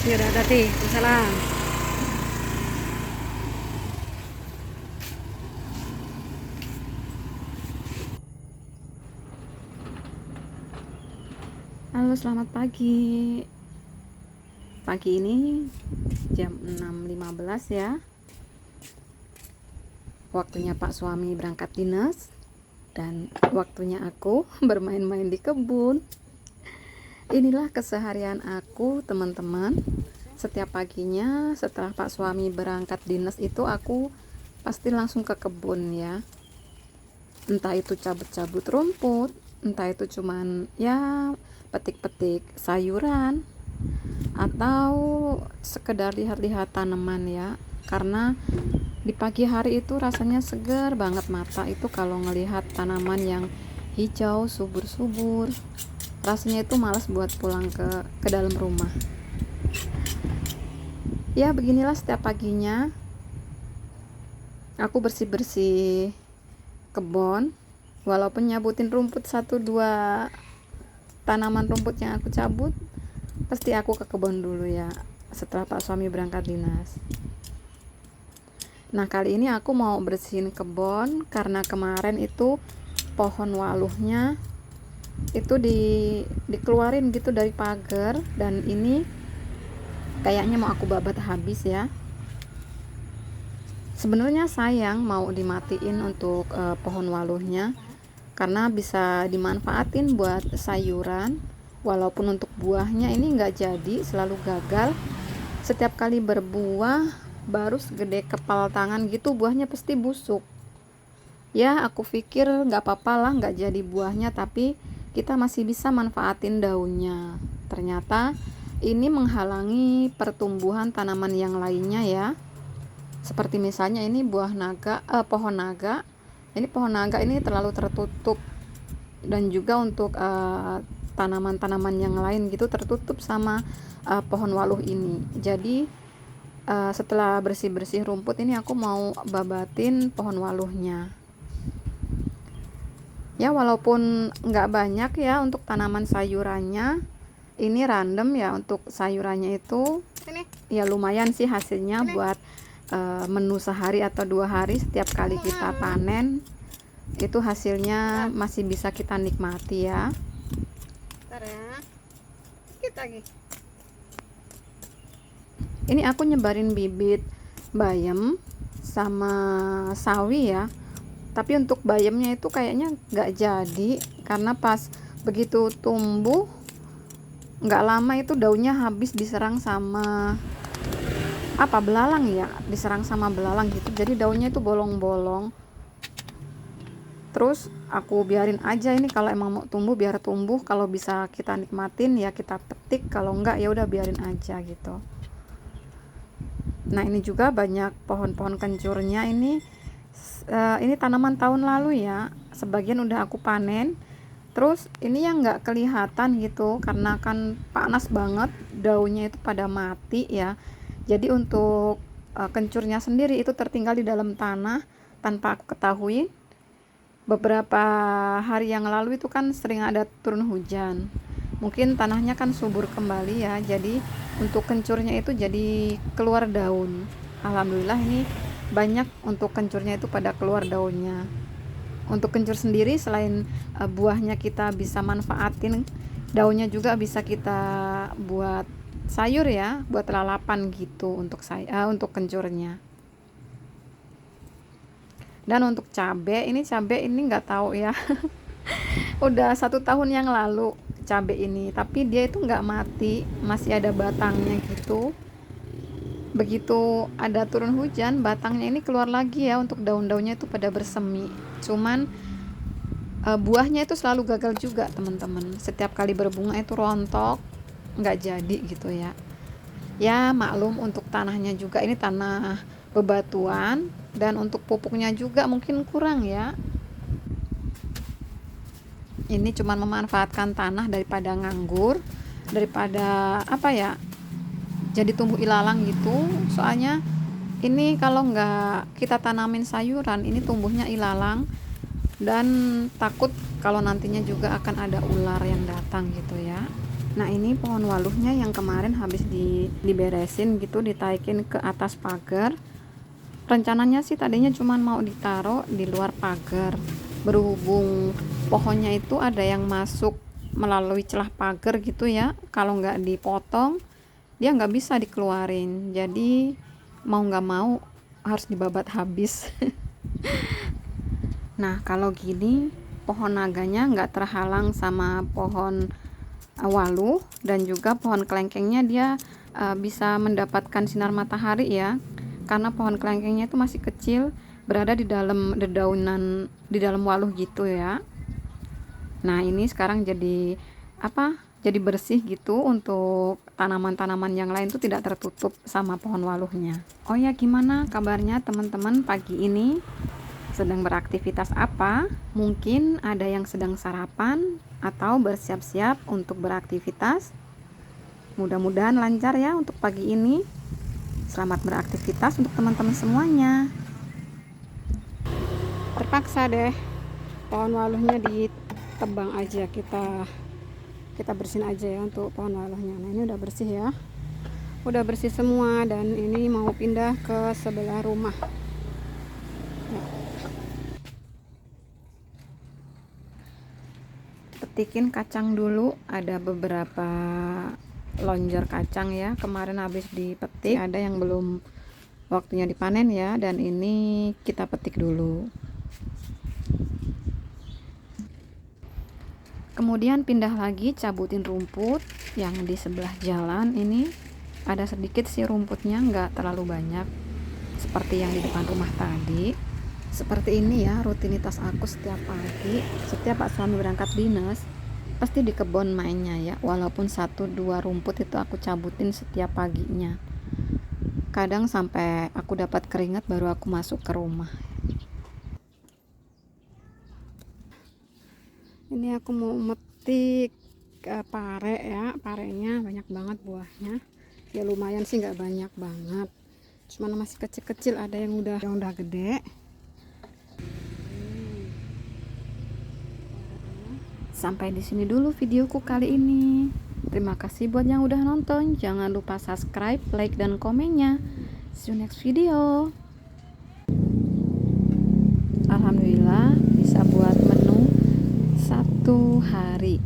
Ya udah hati. Salam. Halo, selamat pagi. Pagi ini jam 6.15 ya. Waktunya Pak suami berangkat dinas dan waktunya aku bermain-main di kebun. Inilah keseharian aku, teman-teman. Setiap paginya setelah Pak suami berangkat dinas itu aku pasti langsung ke kebun ya. Entah itu cabut-cabut rumput, entah itu cuman ya petik-petik sayuran, atau sekedar lihat-lihat tanaman ya. Karena di pagi hari itu rasanya segar banget mata itu kalau ngelihat tanaman yang hijau subur-subur. Rasanya itu malas buat pulang ke dalam rumah. Ya beginilah setiap paginya aku bersih-bersih kebun, walaupun nyabutin rumput satu dua tanaman rumput yang aku cabut, pasti aku ke kebun dulu ya setelah Pak suami berangkat dinas. Nah kali ini aku mau bersihin kebun karena kemarin itu pohon waluhnya itu dikeluarin gitu dari pagar, dan ini kayaknya mau aku babat habis ya. Sebenarnya sayang mau dimatiin untuk pohon waluhnya karena bisa dimanfaatin buat sayuran, walaupun untuk buahnya ini nggak jadi, selalu gagal. Setiap kali berbuah baru segede kepal tangan gitu buahnya pasti busuk. Ya aku pikir nggak apa-apa lah nggak jadi buahnya, tapi kita masih bisa manfaatin daunnya. Ternyata ini menghalangi pertumbuhan tanaman yang lainnya ya. Seperti misalnya ini buah naga, pohon naga. Ini pohon naga ini terlalu tertutup, dan juga untuk tanaman-tanaman yang lain gitu tertutup sama pohon waluh ini. Jadi setelah bersih-bersih rumput ini aku mau babatin pohon waluhnya. Ya walaupun nggak banyak ya untuk tanaman sayurannya, ini random ya untuk sayurannya itu. Ya lumayan sih hasilnya buat menu sehari atau 2 hari setiap kali kita panen. Itu hasilnya masih bisa kita nikmati ya. Ini aku nyebarin bibit bayam sama sawi ya, tapi untuk bayamnya itu kayaknya nggak jadi karena pas begitu tumbuh nggak lama itu daunnya habis diserang sama belalang ya, diserang sama belalang gitu, jadi daunnya itu bolong-bolong. Terus aku biarin aja, ini kalau emang mau tumbuh biar tumbuh, kalau bisa kita nikmatin ya kita petik, kalau enggak ya udah biarin aja gitu. Nah ini juga banyak pohon-pohon kencurnya, ini tanaman tahun lalu ya, sebagian udah aku panen. Terus ini yang nggak kelihatan gitu karena kan panas banget, daunnya itu pada mati ya. Jadi untuk kencurnya sendiri itu tertinggal di dalam tanah tanpa aku ketahui. Beberapa hari yang lalu itu kan sering ada turun hujan, mungkin tanahnya kan subur kembali ya, jadi untuk kencurnya itu jadi keluar daun. Alhamdulillah ini banyak untuk kencurnya itu pada keluar daunnya. Untuk kencur sendiri selain buahnya kita bisa manfaatin, daunnya juga bisa kita buat sayur ya, buat lalapan gitu untuk kencurnya. Dan untuk cabe ini nggak tahu ya, udah 1 tahun yang lalu cabe ini, tapi dia itu nggak mati, masih ada batangnya gitu. Begitu ada turun hujan, batangnya ini keluar lagi ya, untuk daun-daunnya itu pada bersemi. Cuman buahnya itu selalu gagal juga teman-teman, setiap kali berbunga itu rontok, nggak jadi gitu ya. Ya maklum untuk tanahnya juga ini tanah bebatuan, dan untuk pupuknya juga mungkin kurang ya. Ini cuma memanfaatkan tanah daripada nganggur, daripada jadi tumbuh ilalang gitu. Soalnya ini kalau nggak kita tanamin sayuran, ini tumbuhnya ilalang, dan takut kalau nantinya juga akan ada ular yang datang gitu ya. Nah ini pohon waluhnya yang kemarin habis diberesin gitu, ditaikin ke atas pagar. Rencananya sih tadinya cuma mau ditaruh di luar pagar, berhubung pohonnya itu ada yang masuk melalui celah pagar gitu ya, kalau nggak dipotong dia nggak bisa dikeluarin, jadi mau nggak mau harus dibabat habis. Nah kalau gini pohon naganya nggak terhalang sama pohon waluh, dan juga pohon kelengkengnya dia bisa mendapatkan sinar matahari ya, karena pohon kelengkengnya itu masih kecil, berada di dalam dedaunan, di dalam waluh gitu ya. Nah ini sekarang jadi jadi bersih gitu, untuk tanaman-tanaman yang lain tuh tidak tertutup sama pohon waluhnya. Oh ya, gimana kabarnya teman-teman pagi ini? Sedang beraktivitas apa? Mungkin ada yang sedang sarapan atau bersiap-siap untuk beraktivitas. Mudah-mudahan lancar ya untuk pagi ini. Selamat beraktivitas untuk teman-teman semuanya. Terpaksa deh pohon waluhnya ditebang aja, kita bersihin aja ya untuk pohon waluhnya. Nah ini udah bersih ya, udah bersih semua, dan ini mau pindah ke sebelah rumah. Petikin kacang dulu, ada beberapa lonjor kacang ya, kemarin habis dipetik, ada yang belum waktunya dipanen ya, dan ini kita petik dulu. Kemudian pindah lagi, cabutin rumput yang di sebelah jalan. Ini ada sedikit sih rumputnya, nggak terlalu banyak seperti yang di depan rumah tadi. Seperti ini ya rutinitas aku setiap pagi. Setiap Pak suami berangkat dinas, pasti di kebun mainnya ya, walaupun 1-2 rumput itu aku cabutin setiap paginya. Kadang sampai aku dapat keringat baru aku masuk ke rumah. Ini aku mau metik pare ya, parenya banyak banget buahnya ya, lumayan sih, nggak banyak banget, cuman masih kecil-kecil, ada yang udah gede. Sampai di sini dulu videoku kali ini. Terima kasih buat yang udah nonton. Jangan lupa subscribe, like, dan komennya. See you next video. Alhamdulillah bisa buat menu 1 hari.